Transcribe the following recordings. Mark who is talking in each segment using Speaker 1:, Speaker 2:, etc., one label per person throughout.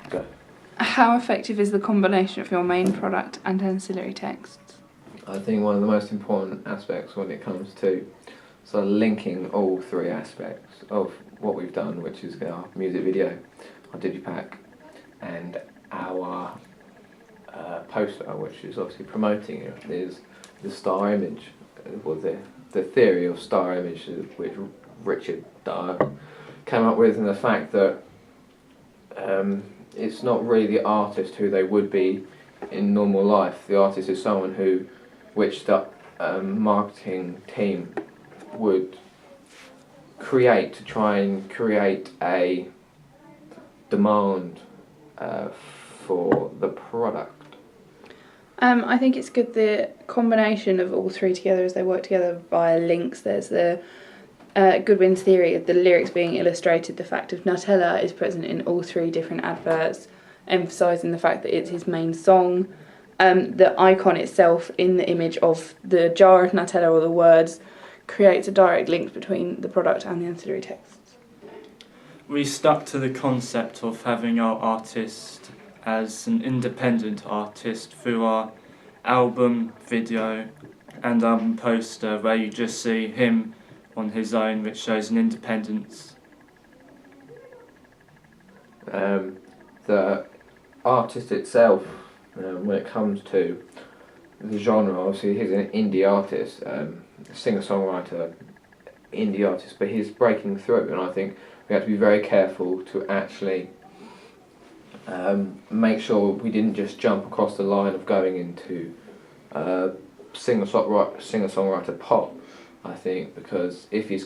Speaker 1: Go.
Speaker 2: How effective is the combination of your main product and ancillary texts?
Speaker 1: I think one of the most important aspects when it comes to sort of linking all three aspects of what we've done, which is our music video, our digipack, and our poster, which is obviously promoting it, is the star image, or the theory of star image, which Richard Dyer came up with, and the fact that it's not really the artist who they would be in normal life. The artist is someone which the marketing team would create to try and create a demand for the product.
Speaker 2: I think it's good the combination of all three together as they work together via links. There's the Goodwin's theory of the lyrics being illustrated. The fact of Nutella is present in all three different adverts, emphasising the fact that it's his main song. The icon itself in the image of the jar of Nutella or the words creates a direct link between the product and the ancillary texts.
Speaker 3: We stuck to the concept of having our artist as an independent artist through our album video and album poster, where you just see him on his own, which shows an independence.
Speaker 1: The artist itself, when it comes to the genre, obviously he's an indie artist, singer-songwriter, indie artist, but he's breaking through, and I think we have to be very careful to actually make sure we didn't just jump across the line of going into singer-songwriter pop. I think because if he's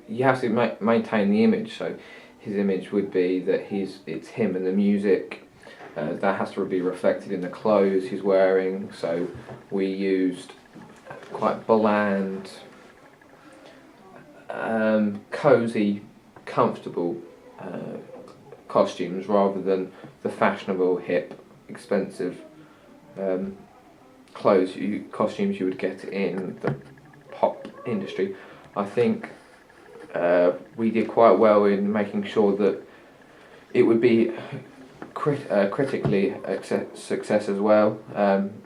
Speaker 1: you have to maintain the image. So his image would be that it's him and the music. That has to be reflected in the clothes he's wearing. So we used quite bland, cosy, comfortable costumes rather than the fashionable, hip, expensive costumes you would get in the pop industry. I think we did quite well in making sure that it would be critically a success as well,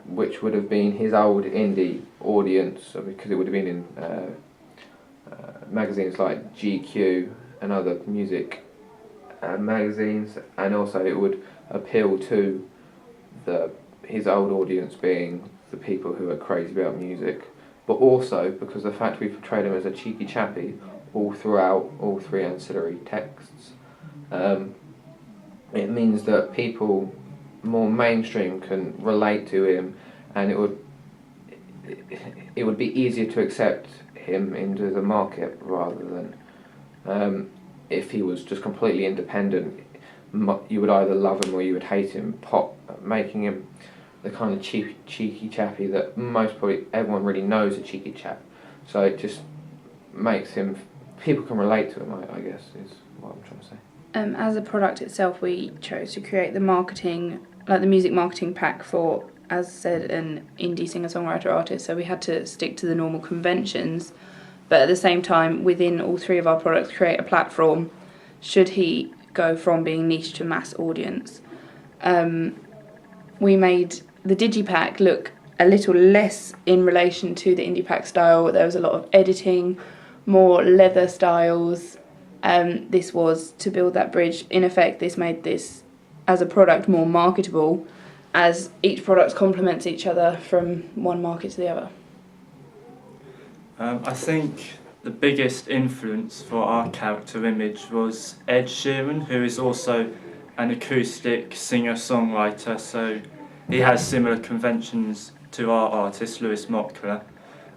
Speaker 1: which would have been his old indie audience, because it would have been in magazines like GQ and other music magazines, and also it would appeal to his old audience being the people who are crazy about music, but also because the fact we portrayed him as a cheeky chappy all throughout all three ancillary texts, it means that people more mainstream can relate to him, and it would be easier to accept him into the market rather than if he was just completely independent. You would either love him or you would hate him. Pop making him the kind of cheeky chappy that probably everyone really knows a cheeky chap. So it just makes him, people can relate to him, I guess, is what I'm trying to say.
Speaker 2: As a product itself, we chose to create the marketing, like the music marketing pack for, as said, an indie singer-songwriter artist, so we had to stick to the normal conventions, but at the same time, within all three of our products, create a platform should he go from being niche to mass audience. We made the digipack look a little less in relation to the indie pack style. There was a lot of editing, more leather styles. This was to build that bridge. In effect, this made this as a product more marketable, as each product complements each other from one market to the other.
Speaker 3: I think the biggest influence for our character image was Ed Sheeran, who is also an acoustic singer-songwriter, so he has similar conventions to our artist Lewis Mockler.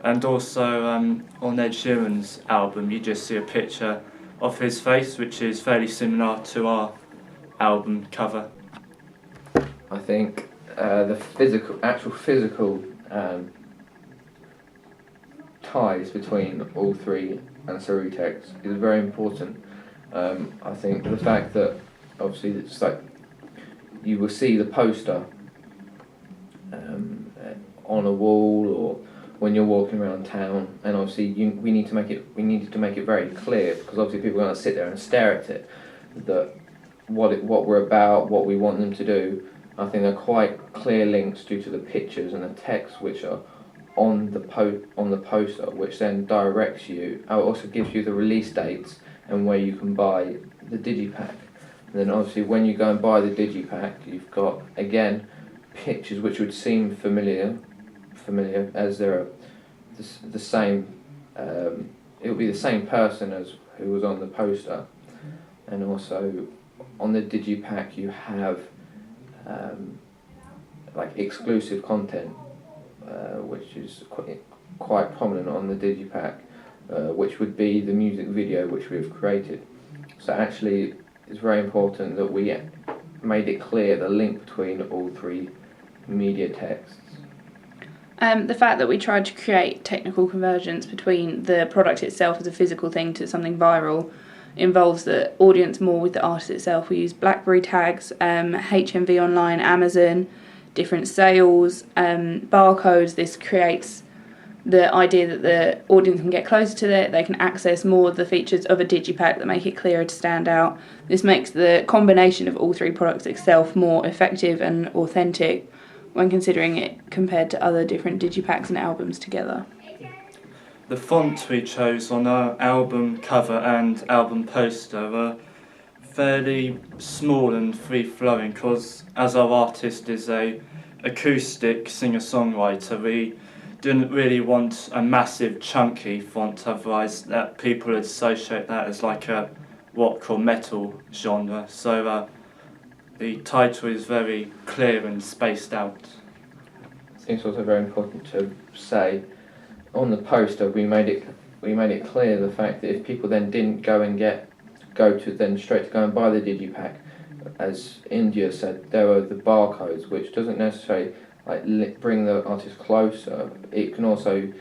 Speaker 3: And also on Ed Sheeran's album you just see a picture of his face, which is fairly similar to our album cover.
Speaker 1: I think the actual physical ties between all three ancillary texts is very important. I think the fact that obviously it's like you will see the poster on a wall or when you're walking around town, and obviously we needed to make it very clear, because obviously people are going to sit there and stare at it, that what we're about, what we want them to do. I think they're quite clear links due to the pictures and the text which are on the poster, which then directs you. It also gives you the release dates and where you can buy the digipack. And then obviously when you go and buy the digipack, you've got again pictures which would seem familiar as they're the same. It will be the same person as who was on the poster, and also on the digipack you have like exclusive content, which is quite prominent on the digipack, which would be the music video which we've created. So actually, it's very important that we made it clear the link between all three media texts.
Speaker 2: The fact that we tried to create technical convergence between the product itself as a physical thing to something viral involves the audience more with the artist itself. We use BlackBerry tags, HMV online, Amazon, different sales, barcodes. This creates the idea that the audience can get closer to it, they can access more of the features of a digipack that make it clearer to stand out. This makes the combination of all three products itself more effective and authentic when considering it compared to other different digipacks and albums together.
Speaker 3: The font we chose on our album cover and album poster were fairly small and free-flowing because as our artist is a acoustic singer-songwriter, we didn't really want a massive chunky font, otherwise that people would associate that as like a rock or metal genre. So the title is very clear and spaced out.
Speaker 1: I think it's also very important to say on the poster we made it clear the fact that if people then didn't go straight to go and buy the digipack, as India said, there were the barcodes, which doesn't necessarily bring the artist closer. It can also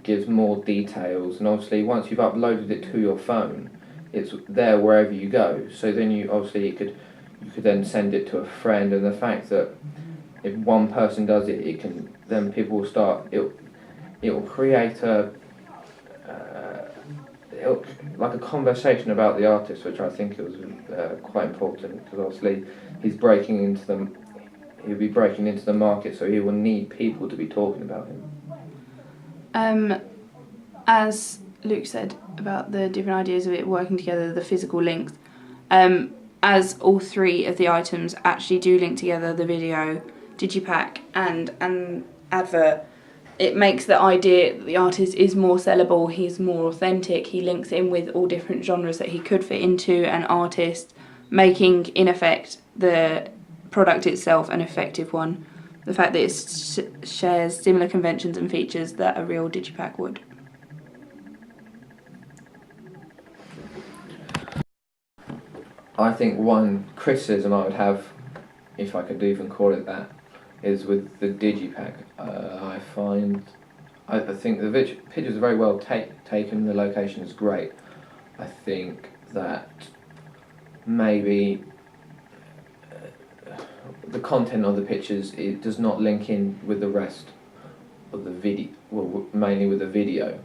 Speaker 1: give more details, and obviously once you've uploaded it to your phone, it's there wherever you go. So then you could then send it to a friend, and the fact that if one person does it, then people will start. It will create like a conversation about the artist, which I think it was quite important, because obviously he'll be breaking into the market, so he will need people to be talking about him.
Speaker 2: As Luke said about the different ideas of it working together, the physical links, as all three of the items actually do link together, the video, digipack and an advert, it makes the idea that the artist is more sellable, he's more authentic, he links in with all different genres that he could fit into an artist, making, in effect, the product itself an effective one. The fact that it shares similar conventions and features that a real digipack would.
Speaker 1: I think one criticism I would have, if I could even call it that, is with the digipack. I think the pictures are very well taken, the location is great. I think that maybe the content of the pictures, it does not link in with the rest of the video, well, mainly with the video.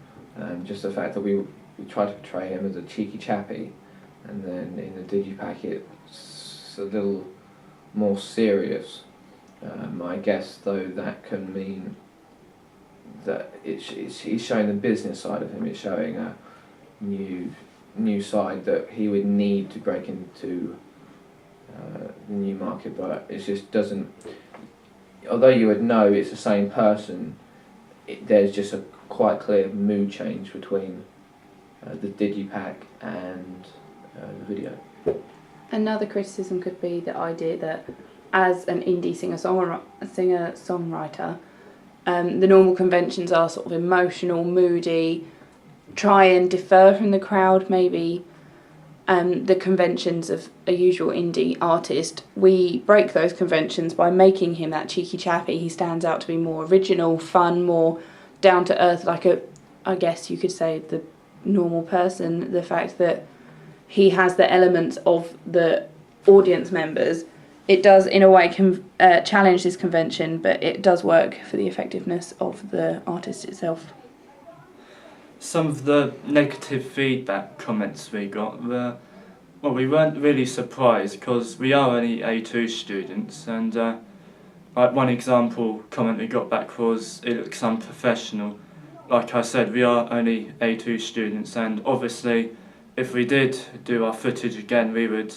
Speaker 1: Just the fact that we try to portray him as a cheeky chappy, and then in the digipack it's a little more serious. I guess though that can mean that he's showing the business side of him. It's showing a new side that he would need to break into the new market, but it just doesn't. Although you would know it's the same person, there's just a quite clear mood change between the digipack and the video.
Speaker 2: Another criticism could be the idea that as an indie singer-songwriter, the normal conventions are sort of emotional, moody, try and differ from the crowd, maybe the conventions of a usual indie artist. We break those conventions by making him that cheeky chappy. He stands out to be more original, fun, more down to earth, I guess you could say, the normal person. The fact that he has the elements of the audience members, it does in a way challenge this convention, but it does work for the effectiveness of the artist itself.
Speaker 3: Some of the negative feedback comments we got were Well, we weren't really surprised because we are only A2 students, and like one example comment we got back was it looks unprofessional. Like I said, we are only A2 students, and obviously if we did do our footage again, we would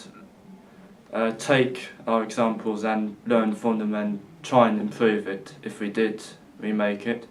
Speaker 3: take our examples and learn from them and try and improve it if we did remake it.